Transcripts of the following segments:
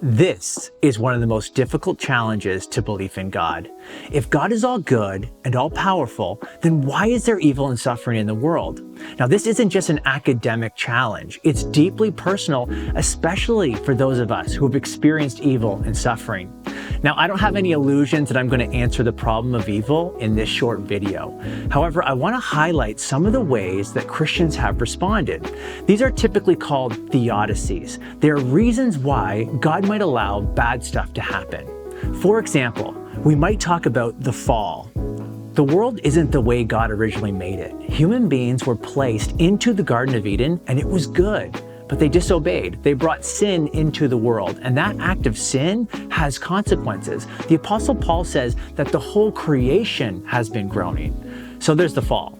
This is one of the most difficult challenges to belief in God. If God is all good and all powerful, then why is there evil and suffering in the world? Now, this isn't just an academic challenge. It's deeply personal, especially for those of us who have experienced evil and suffering. Now, I don't have any illusions that I'm going to answer the problem of evil in this short video. However, I want to highlight some of the ways that Christians have responded. These are typically called theodicies. They are reasons why God might allow bad stuff to happen. For example, we might talk about the fall. The world isn't the way God originally made it. Human beings were placed into the Garden of Eden, and it was good. But they disobeyed. They brought sin into the world, and that act of sin has consequences. The Apostle Paul says that the whole creation has been groaning. So there's the fall.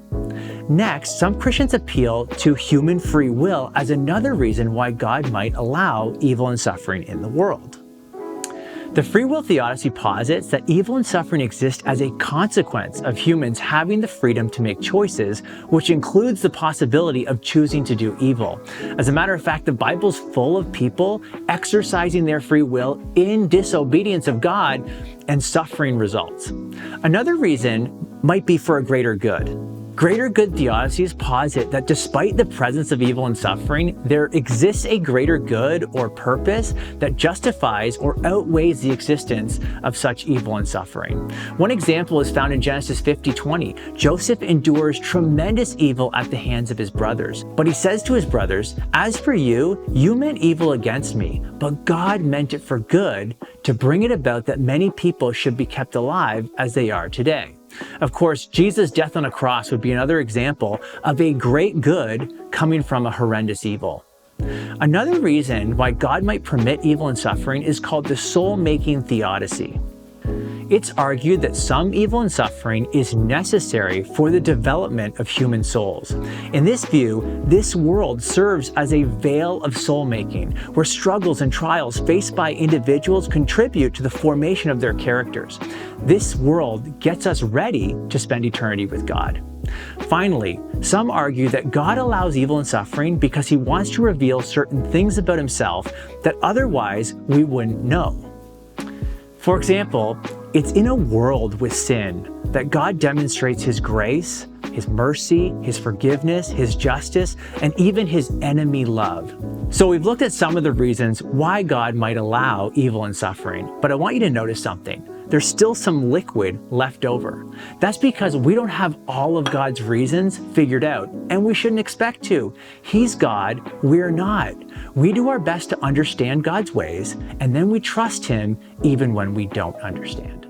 Next, some Christians appeal to human free will as another reason why God might allow evil and suffering in the world. The free will theodicy posits that evil and suffering exist as a consequence of humans having the freedom to make choices, which includes the possibility of choosing to do evil. As a matter of fact, the Bible's full of people exercising their free will in disobedience of God, and suffering results. Another reason might be for a greater good. Greater good theodicies posit that despite the presence of evil and suffering, there exists a greater good or purpose that justifies or outweighs the existence of such evil and suffering. One example is found in Genesis 50:20. Joseph endures tremendous evil at the hands of his brothers, but he says to his brothers, "As for you, you meant evil against me, but God meant it for good to bring it about that many people should be kept alive as they are today." Of course, Jesus' death on a cross would be another example of a great good coming from a horrendous evil. Another reason why God might permit evil and suffering is called the soul-making theodicy. It's argued that some evil and suffering is necessary for the development of human souls. In this view, this world serves as a veil of soul-making, where struggles and trials faced by individuals contribute to the formation of their characters. This world gets us ready to spend eternity with God. Finally, some argue that God allows evil and suffering because he wants to reveal certain things about himself that otherwise we wouldn't know. For example, it's in a world with sin that God demonstrates his grace, his mercy, his forgiveness, his justice, and even his enemy love. So we've looked at some of the reasons why God might allow evil and suffering, but I want you to notice something. There's still some liquid left over. That's because we don't have all of God's reasons figured out, and we shouldn't expect to. He's God, we're not. We do our best to understand God's ways, and then we trust him even when we don't understand.